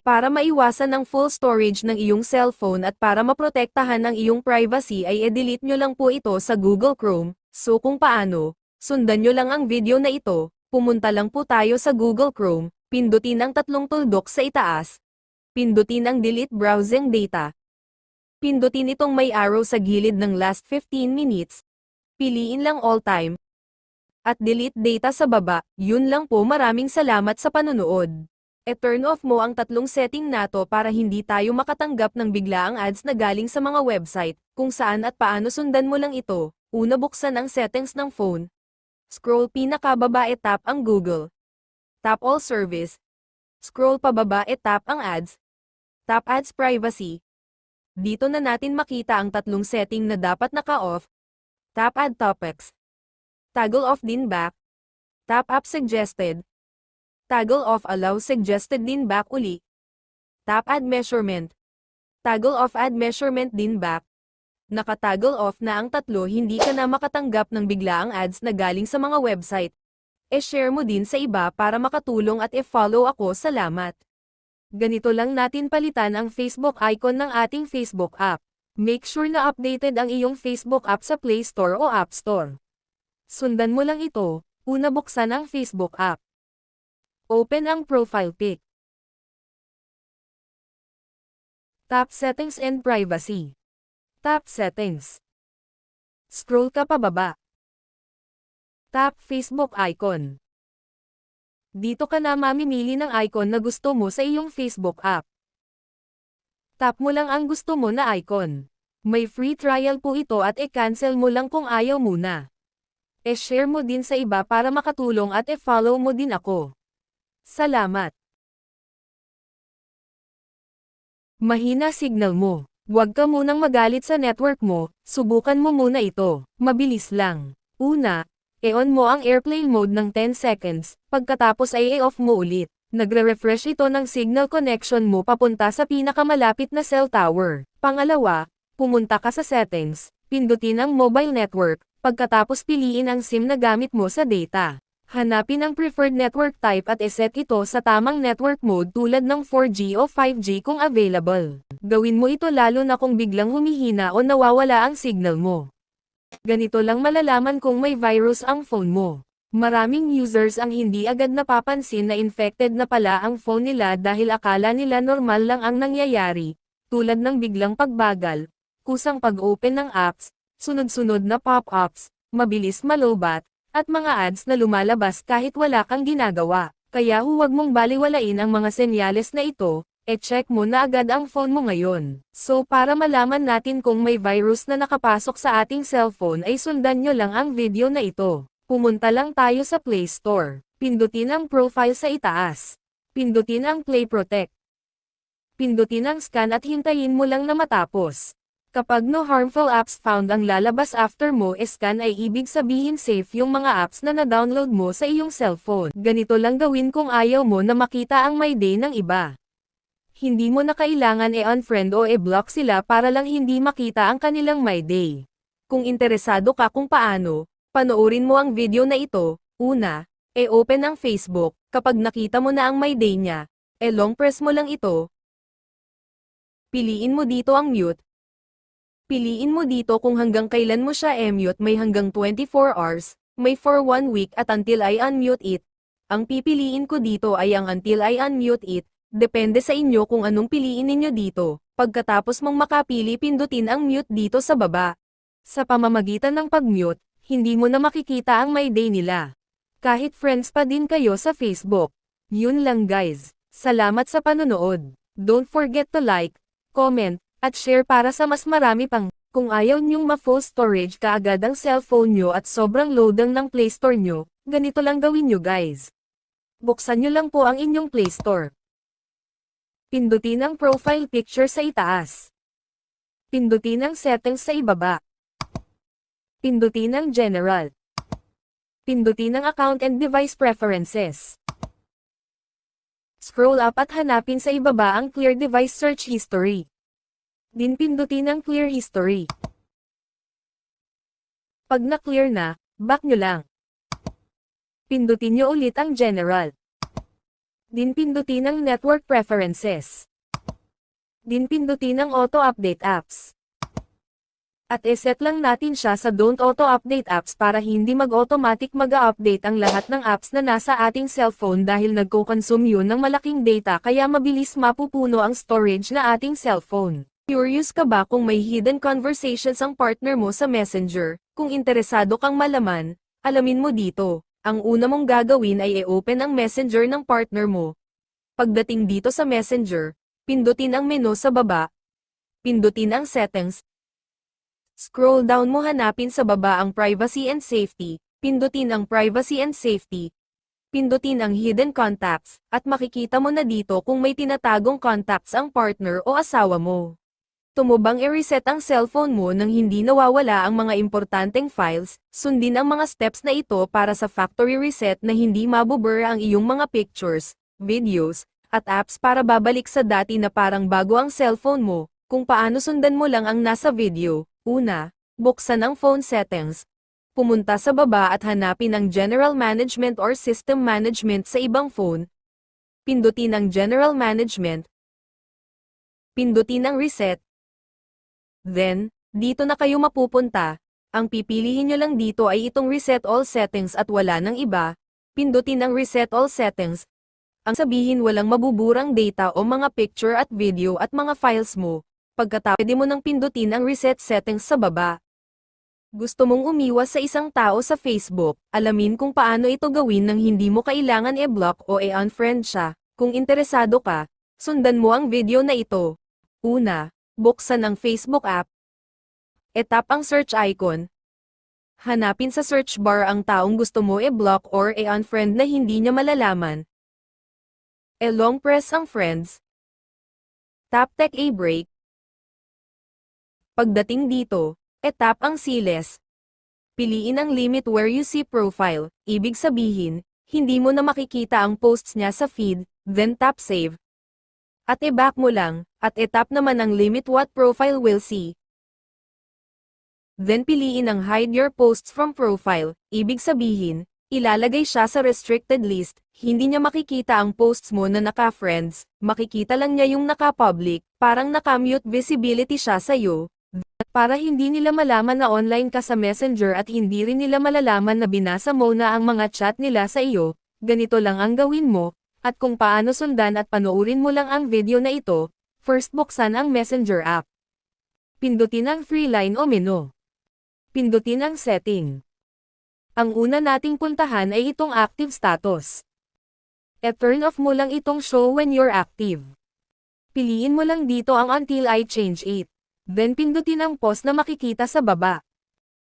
Para maiwasan ang full storage ng iyong cellphone at para maprotektahan ang iyong privacy ay i-delete nyo lang po ito sa Google Chrome. So kung paano, sundan nyo lang ang video na ito, pumunta lang po tayo sa Google Chrome, pindutin ang tatlong tuldok sa itaas, pindutin ang Delete Browsing Data, pindutin itong may arrow sa gilid ng last 15 minutes, piliin lang all time, at delete data sa baba. Yun lang po, maraming salamat sa panonood. E-turn off mo ang tatlong setting na to para hindi tayo makatanggap ng biglaang ads na galing sa mga website, kung saan at paano sundan mo lang ito. Una, buksan ang settings ng phone. Scroll pinakababa, tap ang Google. Tap all service. Scroll pababa, tap ang ads. Tap ads privacy. Dito na natin makita ang tatlong setting na dapat naka-off. Tap add topics. Toggle off din back. Tap app suggested. Toggle off allow suggested din back uli. Tap add measurement. Toggle off add measurement din back. Naka-toggle off na ang tatlo, hindi ka na makatanggap ng biglaang ads na galing sa mga website. E-share mo din sa iba para makatulong at e-follow ako. Salamat. Ganito lang natin palitan ang Facebook icon ng ating Facebook app. Make sure na updated ang iyong Facebook app sa Play Store o App Store. Sundan mo lang ito. Una, buksan ang Facebook app. Open ang profile pic. Tap Settings and Privacy. Tap Settings. Scroll ka pababa. Tap Facebook icon. Dito ka na mamimili ng icon na gusto mo sa iyong Facebook app. Tap mo lang ang gusto mo na icon. May free trial po ito at i-cancel mo lang kung ayaw muna. E-share mo din sa iba para makatulong at e-follow mo din ako. Salamat. Mahina signal mo. Huwag ka munang magalit sa network mo, subukan mo muna ito. Mabilis lang. Una, i-on mo ang airplane mode ng 10 seconds, pagkatapos ay i-off mo ulit. Nagre-refresh ito ng signal connection mo papunta sa pinakamalapit na cell tower. Pangalawa, pumunta ka sa settings, pindutin ang mobile network, pagkatapos piliin ang SIM na gamit mo sa data. Hanapin ang preferred network type at iset ito sa tamang network mode tulad ng 4G o 5G kung available. Gawin mo ito lalo na kung biglang humihina o nawawala ang signal mo. Ganito lang malalaman kung may virus ang phone mo. Maraming users ang hindi agad napapansin na infected na pala ang phone nila dahil akala nila normal lang ang nangyayari, tulad ng biglang pagbagal, kusang pag-open ng apps, sunod-sunod na pop-ups, mabilis malobat, at mga ads na lumalabas kahit wala kang ginagawa. Kaya huwag mong baliwalain ang mga senyales na ito, e-check mo na agad ang phone mo ngayon. So para malaman natin kung may virus na nakapasok sa ating cellphone ay sundan nyo lang ang video na ito. Pumunta lang tayo sa Play Store. Pindutin ang profile sa itaas. Pindutin ang Play Protect. Pindutin ang scan at hintayin mo lang na matapos. Kapag no harmful apps found ang lalabas after mo scan ay ibig sabihin safe yung mga apps na na-download mo sa iyong cellphone. Ganito lang gawin kung ayaw mo na makita ang My Day ng iba. Hindi mo na kailangan i-unfriend o i-block sila para lang hindi makita ang kanilang My Day. Kung interesado ka kung paano, panoorin mo ang video na ito. Una, open ang Facebook. Kapag nakita mo na ang My Day niya, long press mo lang ito. Piliin mo dito ang mute. Piliin mo dito kung hanggang kailan mo siya mute, may hanggang 24 hours, may for 1 week at until I unmute it. Ang pipiliin ko dito ay ang until I unmute it, depende sa inyo kung anong piliin ninyo dito. Pagkatapos mong makapili, pindutin ang mute dito sa baba. Sa pamamagitan ng pag-mute, hindi mo na makikita ang My Day nila. Kahit friends pa din kayo sa Facebook. Yun lang guys. Salamat sa panonood. Don't forget to like, comment, at share para sa mas marami pang. Kung ayaw nyong ma-full storage kaagad ang cellphone nyo at sobrang loadang ng Play Store nyo, ganito lang gawin nyo guys. Buksan nyo lang po ang inyong Play Store. Pindutin ang profile picture sa itaas. Pindutin ang settings sa ibaba. Pindutin ang general. Pindutin ang account and device preferences. Scroll up at hanapin sa ibaba ang clear device search history. Din pindutin ang clear history. Pag na-clear na, back nyo lang. Pindutin nyo ulit ang general. Din pindutin ang Network Preferences. Din pindutin ang Auto-Update Apps. At iset lang natin siya sa Don't Auto-Update Apps para hindi mag-automatic mag-update ang lahat ng apps na nasa ating cellphone dahil nagko-consume yun ng malaking data kaya mabilis mapupuno ang storage na ating cellphone. Curious ka ba kung may hidden conversations ang partner mo sa Messenger? Kung interesado kang malaman, alamin mo dito. Ang una mong gagawin ay i-open ang Messenger ng partner mo. Pagdating dito sa Messenger, pindutin ang menu sa baba. Pindutin ang Settings. Scroll down mo hanapin sa baba ang Privacy and Safety, pindutin ang Privacy and Safety. Pindutin ang Hidden Contacts, at makikita mo na dito kung may tinatagong contacts ang partner o asawa mo. Tumubang i-reset ang cellphone mo nang hindi nawawala ang mga importanteng files, sundin ang mga steps na ito para sa factory reset na hindi mabublur ang iyong mga pictures, videos, at apps para babalik sa dati na parang bago ang cellphone mo. Kung paano sundan mo lang ang nasa video. Una, buksan ang phone settings. Pumunta sa baba at hanapin ang General Management or System Management sa ibang phone. Pindutin ang General Management. Pindutin ang Reset. Then, dito na kayo mapupunta. Ang pipilihin nyo lang dito ay itong Reset All Settings at wala nang iba. Pindutin ang Reset All Settings. Ang sabihin walang mabuburang data o mga picture at video at mga files mo. Pagkatapos pwede mo nang pindutin ang reset settings sa baba. Gusto mong umiwas sa isang tao sa Facebook, alamin kung paano ito gawin nang hindi mo kailangan i-block o i-unfriend siya. Kung interesado ka, sundan mo ang video na ito. Una, buksan ang Facebook app. E-tap ang search icon. Hanapin sa search bar ang taong gusto mo i-block or i-unfriend na hindi niya malalaman. E-long press ang friends. Tap take a break. Pagdating dito, e-tap ang siles. Piliin ang limit where you see profile, ibig sabihin, hindi mo na makikita ang posts niya sa feed, then tap save. At i-back mo lang, at e-tap naman ang limit what profile will see. Then piliin ang hide your posts from profile, ibig sabihin, ilalagay siya sa restricted list, hindi niya makikita ang posts mo na naka-friends, makikita lang niya yung naka-public, parang naka-mute visibility siya sa'yo. Para hindi nila malaman na online ka sa Messenger at hindi rin nila malalaman na binasa mo na ang mga chat nila sa iyo, ganito lang ang gawin mo, at kung paano sundan at panoorin mo lang ang video na ito, first buksan ang Messenger app. Pindutin ang three line o menu. Pindutin ang setting. Ang una nating puntahan ay itong active status. E-turn off mo lang itong show when you're active. Piliin mo lang dito ang until I change it. Then pindutin ang pause na makikita sa baba.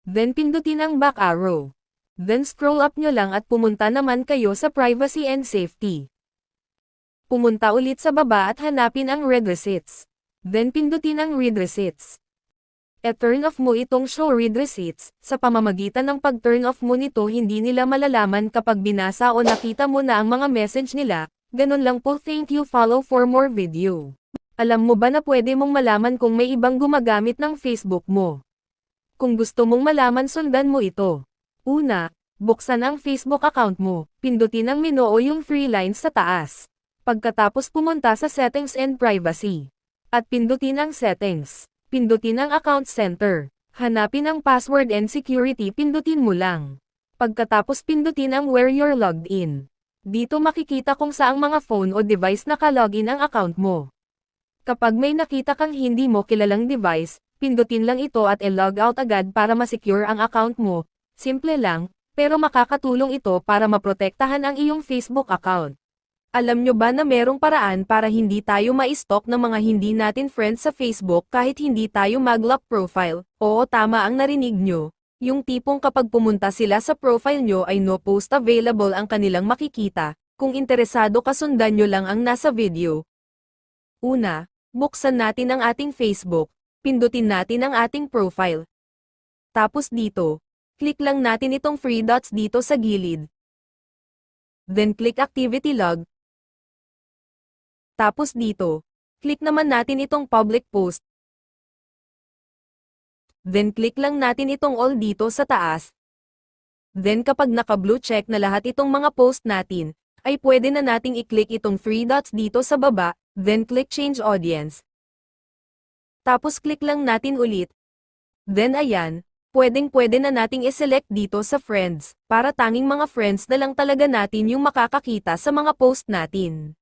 Then pindutin ang back arrow. Then scroll up nyo lang at pumunta naman kayo sa Privacy and Safety. Pumunta ulit sa baba at hanapin ang Read Receipts. Then pindutin ang Read Receipts. E-turn off mo itong Show Read Receipts, sa pamamagitan ng pag-turn off mo nito hindi nila malalaman kapag binasa o nakita mo na ang mga message nila, ganun lang po. Thank you, follow for more video. Alam mo ba na pwede mong malaman kung may ibang gumagamit ng Facebook mo? Kung gusto mong malaman sundan mo ito. Una, buksan ang Facebook account mo, pindutin ang menu o yung three lines sa taas. Pagkatapos pumunta sa Settings and Privacy. At pindutin ang Settings. Pindutin ang Account Center. Hanapin ang Password and Security, pindutin mo lang. Pagkatapos pindutin ang Where you're logged in. Dito makikita kung saang mga phone o device naka-login ang account mo. Kapag may nakita kang hindi mo kilalang device, pindutin lang ito at i-log out agad para ma-secure ang account mo. Simple lang, pero makakatulong ito para maprotektahan ang iyong Facebook account. Alam nyo ba na merong paraan para hindi tayo ma-stalk ng mga hindi natin friends sa Facebook kahit hindi tayo mag-lock profile? Oo, tama ang narinig nyo. Yung tipong kapag pumunta sila sa profile nyo ay no post available ang kanilang makikita. Kung interesado ka sundan nyo lang ang nasa video. Una, buksan natin ang ating Facebook, pindutin natin ang ating profile. Tapos dito, click lang natin itong three dots dito sa gilid. Then click Activity Log. Tapos dito, click naman natin itong Public Post. Then click lang natin itong All dito sa taas. Then kapag naka-blue check na lahat itong mga post natin, ay pwede na nating i-click itong 3 dots dito sa baba, then click Change Audience. Tapos click lang natin ulit. Then ayan, pwedeng-pwede na nating i-select dito sa Friends, para tanging mga friends na lang talaga natin yung makakakita sa mga post natin.